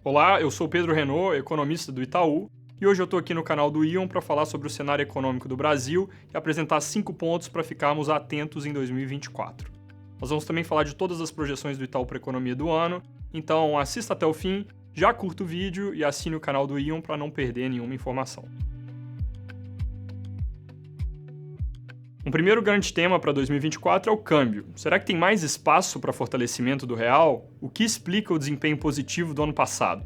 Olá, eu sou Pedro Renault, economista do Itaú, e hoje eu estou aqui no canal do Ion para falar sobre o cenário econômico do Brasil e apresentar 5 pontos para ficarmos atentos em 2024. Nós vamos também falar de todas as projeções do Itaú para a economia do ano, então assista até o fim, já curta o vídeo e assine o canal do Ion para não perder nenhuma informação. Um primeiro grande tema para 2024 é o câmbio. Será que tem mais espaço para fortalecimento do real? O que explica o desempenho positivo do ano passado?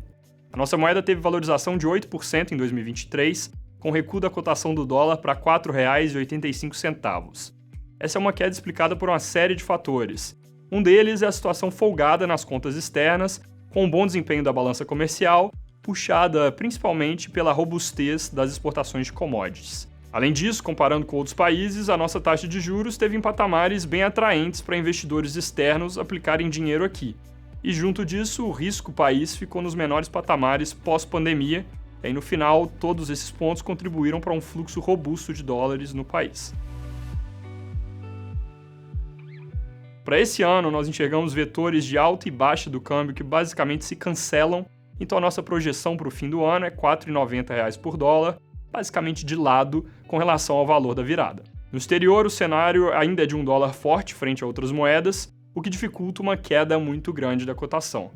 A nossa moeda teve valorização de 8% em 2023, com recuo da cotação do dólar para R$ 4,85. Essa é uma queda explicada por uma série de fatores. Um deles é a situação folgada nas contas externas, com um bom desempenho da balança comercial, puxada principalmente pela robustez das exportações de commodities. Além disso, comparando com outros países, a nossa taxa de juros teve em patamares bem atraentes para investidores externos aplicarem dinheiro aqui. E junto disso, o risco país ficou nos menores patamares pós-pandemia, e aí no final, todos esses pontos contribuíram para um fluxo robusto de dólares no país. Para esse ano, nós enxergamos vetores de alta e baixa do câmbio que basicamente se cancelam, então a nossa projeção para o fim do ano é R$ 4,90 por dólar, basicamente de lado com relação ao valor da virada. No exterior, o cenário ainda é de um dólar forte frente a outras moedas, o que dificulta uma queda muito grande da cotação.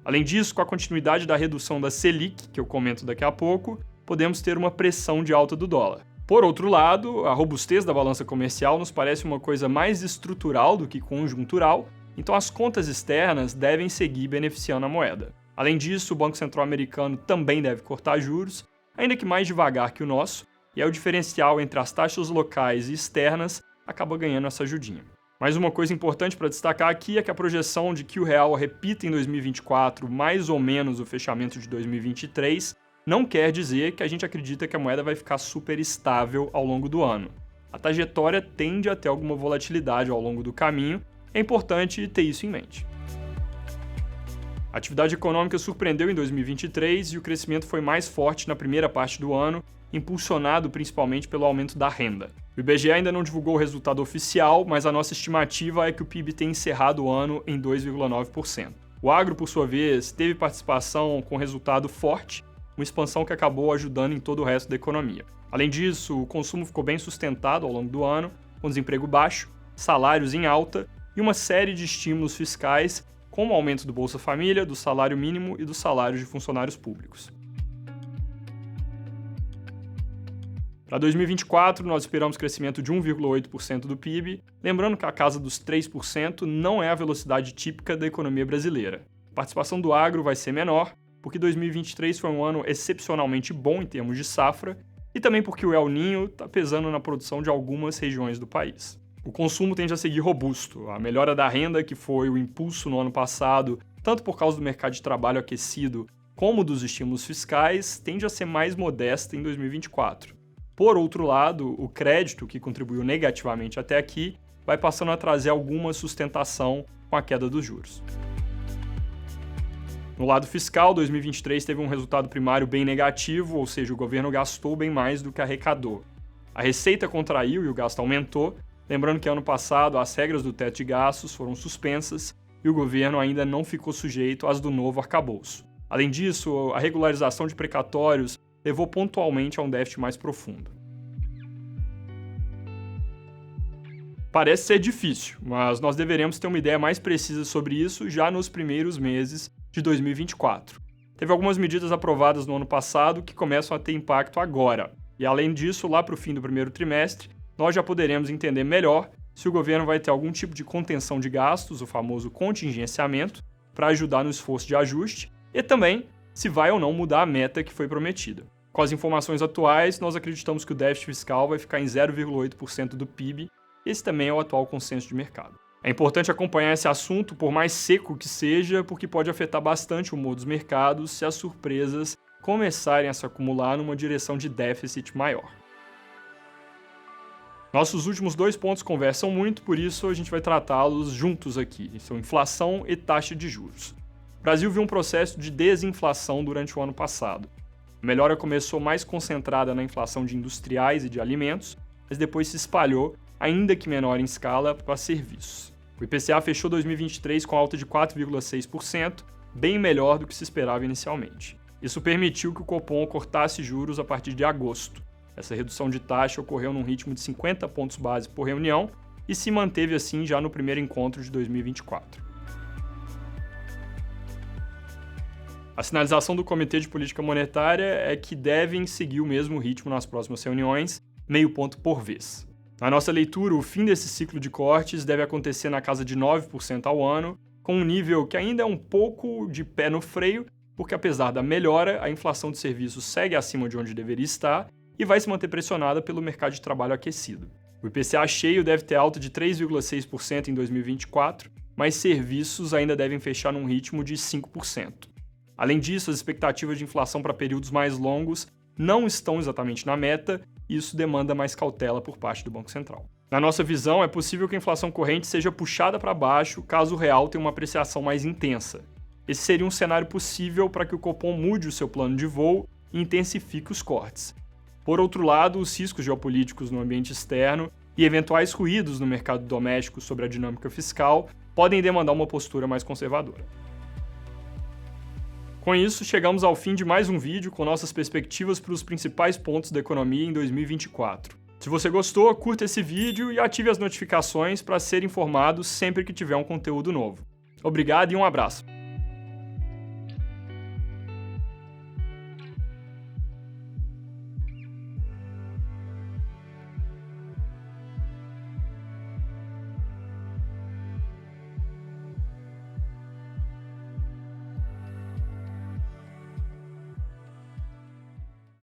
Além disso, com a continuidade da redução da Selic, que eu comento daqui a pouco, podemos ter uma pressão de alta do dólar. Por outro lado, a robustez da balança comercial nos parece uma coisa mais estrutural do que conjuntural, então as contas externas devem seguir beneficiando a moeda. Além disso, o Banco Central americano também deve cortar juros, ainda que mais devagar que o nosso, e aí o diferencial entre as taxas locais e externas acaba ganhando essa ajudinha. Mais uma coisa importante para destacar aqui é que a projeção de que o real repita em 2024 mais ou menos o fechamento de 2023 não quer dizer que a gente acredita que a moeda vai ficar super estável ao longo do ano. A trajetória tende a ter alguma volatilidade ao longo do caminho, é importante ter isso em mente. A atividade econômica surpreendeu em 2023 e o crescimento foi mais forte na primeira parte do ano, impulsionado principalmente pelo aumento da renda. O IBGE ainda não divulgou o resultado oficial, mas a nossa estimativa é que o PIB tenha encerrado o ano em 2,9%. O agro, por sua vez, teve participação com resultado forte, uma expansão que acabou ajudando em todo o resto da economia. Além disso, o consumo ficou bem sustentado ao longo do ano, com desemprego baixo, salários em alta e uma série de estímulos fiscais, como o aumento do Bolsa Família, do salário mínimo e dos salários de funcionários públicos. Para 2024, nós esperamos crescimento de 1,8% do PIB, lembrando que a casa dos 3% não é a velocidade típica da economia brasileira. A participação do agro vai ser menor, porque 2023 foi um ano excepcionalmente bom em termos de safra, e também porque o El Niño está pesando na produção de algumas regiões do país. O consumo tende a seguir robusto. A melhora da renda, que foi o impulso no ano passado, tanto por causa do mercado de trabalho aquecido como dos estímulos fiscais, tende a ser mais modesta em 2024. Por outro lado, o crédito, que contribuiu negativamente até aqui, vai passando a trazer alguma sustentação com a queda dos juros. No lado fiscal, 2023 teve um resultado primário bem negativo, ou seja, o governo gastou bem mais do que arrecadou. A receita contraiu e o gasto aumentou, lembrando que ano passado as regras do teto de gastos foram suspensas e o governo ainda não ficou sujeito às do novo arcabouço. Além disso, a regularização de precatórios levou pontualmente a um déficit mais profundo. Parece ser difícil, mas nós deveremos ter uma ideia mais precisa sobre isso já nos primeiros meses de 2024. Teve algumas medidas aprovadas no ano passado que começam a ter impacto agora, e além disso, lá para o fim do primeiro trimestre, nós já poderemos entender melhor se o governo vai ter algum tipo de contenção de gastos, o famoso contingenciamento, para ajudar no esforço de ajuste, e também se vai ou não mudar a meta que foi prometida. Com as informações atuais, nós acreditamos que o déficit fiscal vai ficar em 0,8% do PIB, e esse também é o atual consenso de mercado. É importante acompanhar esse assunto, por mais seco que seja, porque pode afetar bastante o humor dos mercados se as surpresas começarem a se acumular numa direção de déficit maior. Nossos últimos 2 pontos conversam muito, por isso a gente vai tratá-los juntos aqui. São inflação e taxa de juros. O Brasil viu um processo de desinflação durante o ano passado. A melhora começou mais concentrada na inflação de industriais e de alimentos, mas depois se espalhou, ainda que menor em escala, para serviços. O IPCA fechou 2023 com alta de 4,6%, bem melhor do que se esperava inicialmente. Isso permitiu que o Copom cortasse juros a partir de agosto. Essa redução de taxa ocorreu num ritmo de 50 pontos base por reunião e se manteve assim já no primeiro encontro de 2024. A sinalização do Comitê de Política Monetária é que devem seguir o mesmo ritmo nas próximas reuniões, meio ponto por vez. Na nossa leitura, o fim desse ciclo de cortes deve acontecer na casa de 9% ao ano, com um nível que ainda é um pouco de pé no freio, porque apesar da melhora, a inflação de serviços segue acima de onde deveria estar e vai se manter pressionada pelo mercado de trabalho aquecido. O IPCA cheio deve ter alta de 3,6% em 2024, mas serviços ainda devem fechar num ritmo de 5%. Além disso, as expectativas de inflação para períodos mais longos não estão exatamente na meta, e isso demanda mais cautela por parte do Banco Central. Na nossa visão, é possível que a inflação corrente seja puxada para baixo caso o real tenha uma apreciação mais intensa. Esse seria um cenário possível para que o Copom mude o seu plano de voo e intensifique os cortes. Por outro lado, os riscos geopolíticos no ambiente externo e eventuais ruídos no mercado doméstico sobre a dinâmica fiscal podem demandar uma postura mais conservadora. Com isso, chegamos ao fim de mais um vídeo com nossas perspectivas para os principais pontos da economia em 2024. Se você gostou, curta esse vídeo e ative as notificações para ser informado sempre que tiver um conteúdo novo. Obrigado e um abraço!